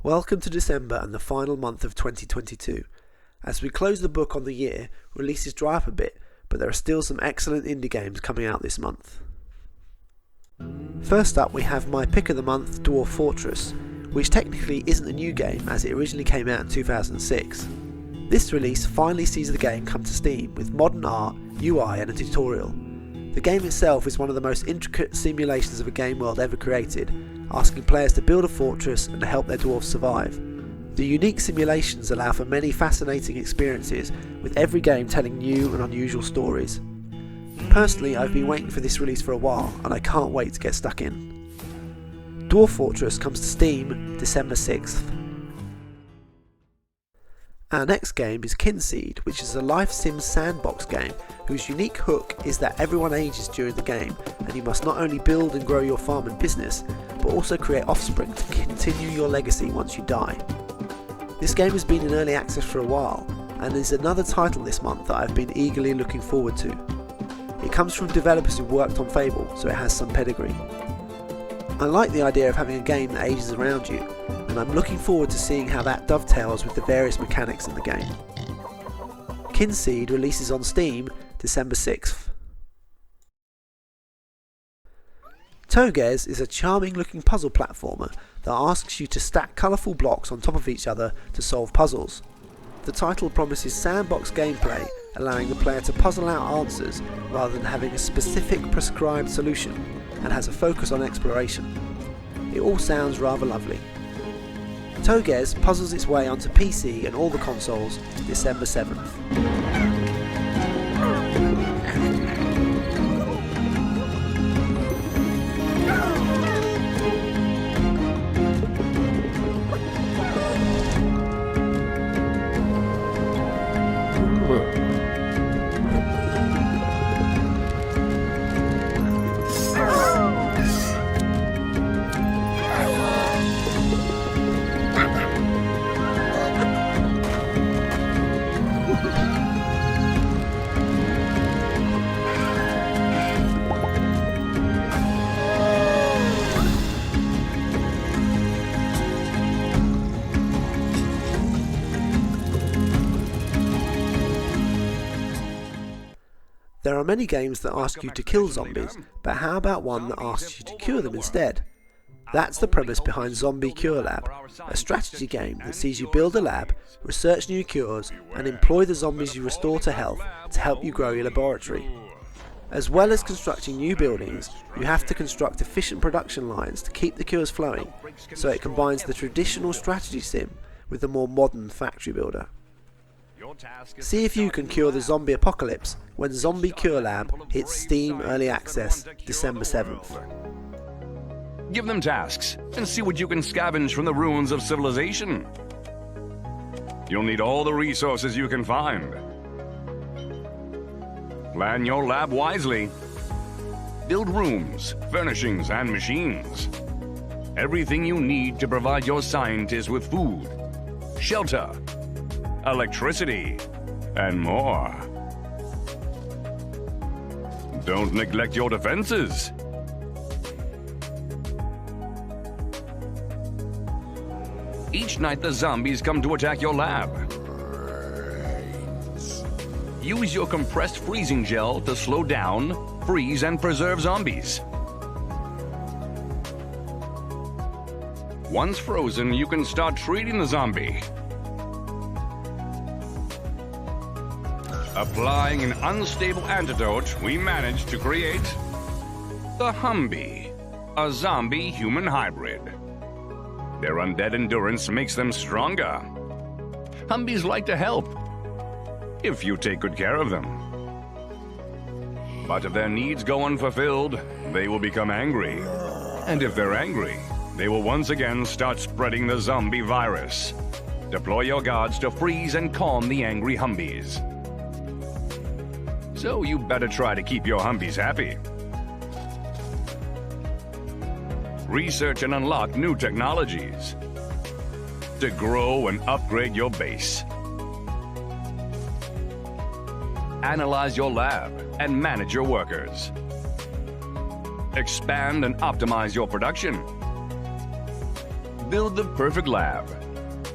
Welcome to December and the final month of 2022. As we close the book on the year, releases dry up a bit, but there are still some excellent indie games coming out this month. First up, we have my pick of the month, Dwarf Fortress, which technically isn't a new game as it originally came out in 2006. This release finally sees the game come to Steam with modern art, UI and a tutorial. The game itself is one of the most intricate simulations of a game world ever created, asking players to build a fortress and to help their dwarves survive. The unique simulations allow for many fascinating experiences, with every game telling new and unusual stories. Personally, I've been waiting for this release for a while and I can't wait to get stuck in. Dwarf Fortress comes to Steam December 6th. Our next game is Kynseed, which is a life sim sandbox game whose unique hook is that everyone ages during the game and you must not only build and grow your farm and business, but also create offspring to continue your legacy once you die. This game has been in early access for a while and is another title this month that I've been eagerly looking forward to. It comes from developers who worked on Fable, so it has some pedigree. I like the idea of having a game that ages around you, and I'm looking forward to seeing how that dovetails with the various mechanics in the game. Kynseed releases on Steam December 6th. Togges is a charming looking puzzle platformer that asks you to stack colourful blocks on top of each other to solve puzzles. The title promises sandbox gameplay, allowing the player to puzzle out answers rather than having a specific prescribed solution, and has a focus on exploration. It all sounds rather lovely. Togges puzzles its way onto PC and all the consoles December 7th. There are many games that ask you to kill zombies, but how about one that asks you to cure them instead? That's the premise behind Zombie Cure Lab, a strategy game that sees you build a lab, research new cures, and employ the zombies you restore to health to help you grow your laboratory. As well as constructing new buildings, you have to construct efficient production lines to keep the cures flowing, so it combines the traditional strategy sim with the more modern factory builder. See if you can cure the zombie apocalypse when Zombie Cure Lab hits Steam Early Access December 7th. Give them tasks and see what you can scavenge from the ruins of civilization. You'll need all the resources you can find. Plan your lab wisely. Build rooms, furnishings, and machines. Everything you need to provide your scientists with food, shelter, electricity, and more. Don't neglect your defenses. Each night the zombies come to attack your lab. Use your compressed freezing gel to slow down, freeze, and preserve zombies. Once frozen, you can start treating the zombie. Applying an unstable antidote, we managed to create the Humby, a zombie-human hybrid. Their undead endurance makes them stronger. Humbies like to help, if you take good care of them. But if their needs go unfulfilled, they will become angry. And if they're angry, they will once again start spreading the zombie virus. Deploy your guards to freeze and calm the angry Humbies. So you better try to keep your Humbies happy. Research and unlock new technologies to grow and upgrade your base. Analyze your lab and manage your workers. Expand and optimize your production. build the perfect lab,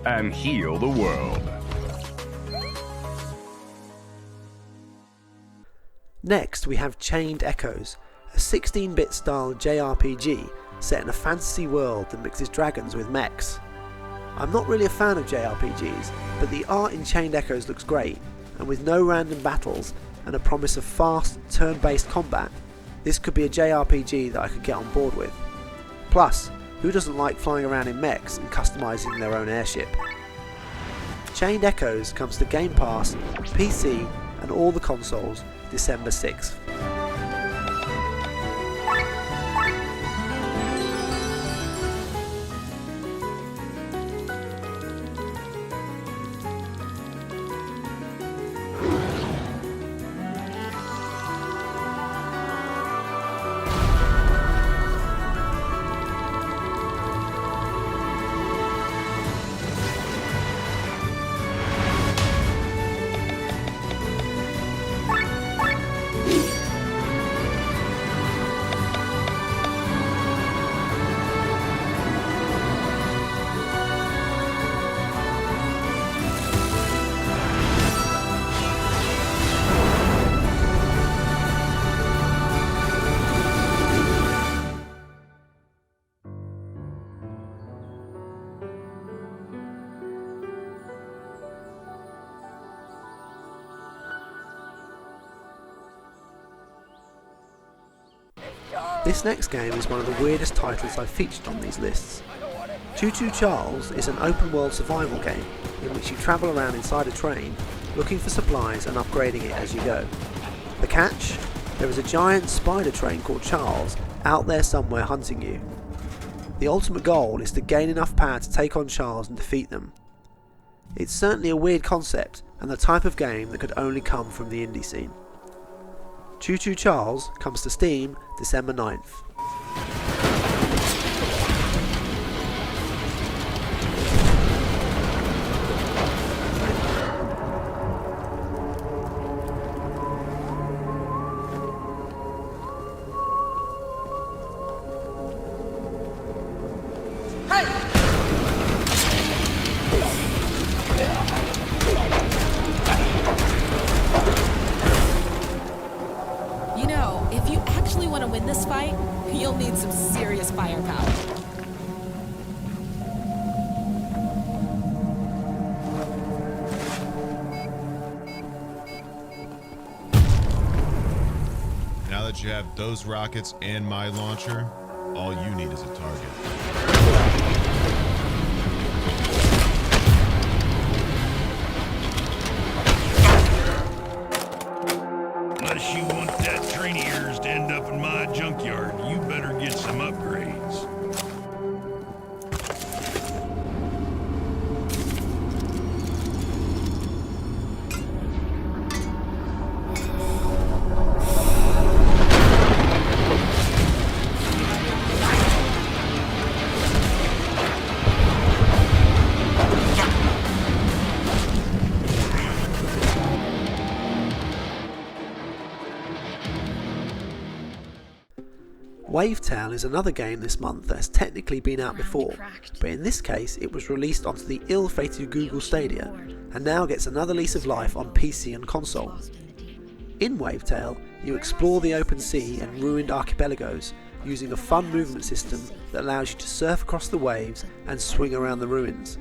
and heal the world. Next we have Chained Echoes, a 16-bit style JRPG set in a fantasy world that mixes dragons with mechs. I'm not really a fan of JRPGs, but the art in Chained Echoes looks great, and with no random battles and a promise of fast, turn-based combat, this could be a JRPG that I could get on board with. Plus, who doesn't like flying around in mechs and customising their own airship? Chained Echoes comes to Game Pass, PC and all the consoles December 6th. This next game is one of the weirdest titles I've featured on these lists. Choo-Choo Charles is an open world survival game in which you travel around inside a train looking for supplies and upgrading it as you go. The catch? There is a giant spider train called Charles out there somewhere hunting you. The ultimate goal is to gain enough power to take on Charles and defeat them. It's certainly a weird concept and the type of game that could only come from the indie scene. Choo-Choo Charles comes to Steam December 9th. This fight, you'll need some serious firepower. Now that you have those rockets and my launcher, all you need is a target. Unless you want that train of yours to end up in my junkyard, you better get some upgrades. Wavetale is another game this month that has technically been out before, but in this case it was released onto the ill-fated Google Stadia and now gets another lease of life on PC and console. In Wavetale, you explore the open sea and ruined archipelagos using a fun movement system that allows you to surf across the waves and swing around the ruins.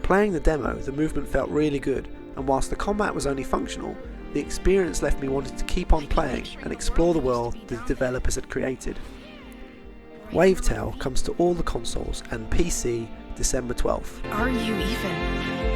Playing the demo, the movement felt really good, and whilst the combat was only functional, the experience left me wanting to keep on playing and explore the world the developers had created. Wavetale comes to all the consoles and PC December 12th. Are you even?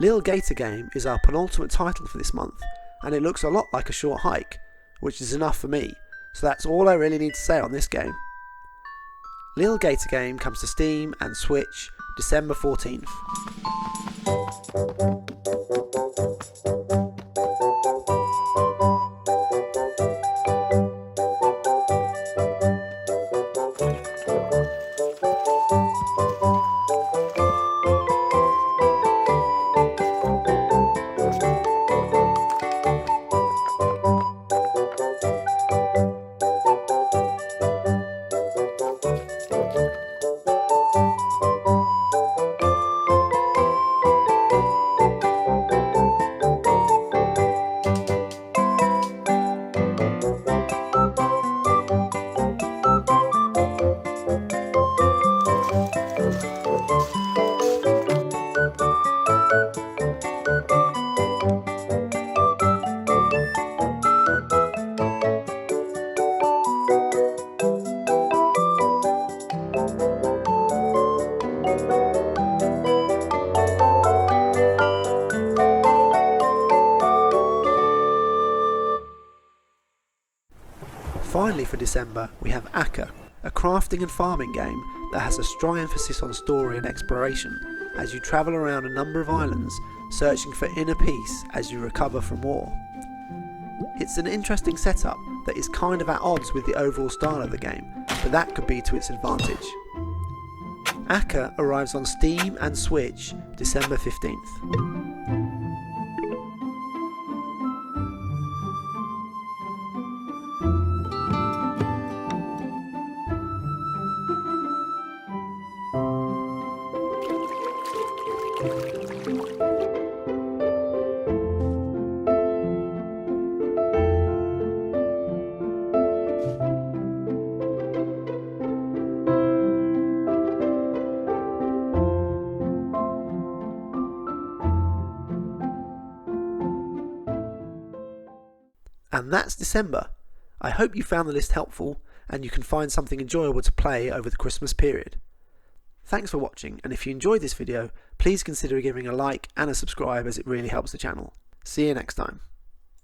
Lil Gator Game is our penultimate title for this month, and it looks a lot like a short hike, which is enough for me, so that's all I really need to say on this game. Lil Gator Game comes to Steam and Switch December 14th. Finally for December we have Akka, a crafting and farming game that has a strong emphasis on story and exploration as you travel around a number of islands searching for inner peace as you recover from war. It's an interesting setup that is kind of at odds with the overall style of the game, but that could be to its advantage. Akka arrives on Steam and Switch December 15th. And that's December. I hope you found the list helpful and you can find something enjoyable to play over the Christmas period. Thanks for watching, and if you enjoyed this video, please consider giving a like and a subscribe as it really helps the channel. See you next time.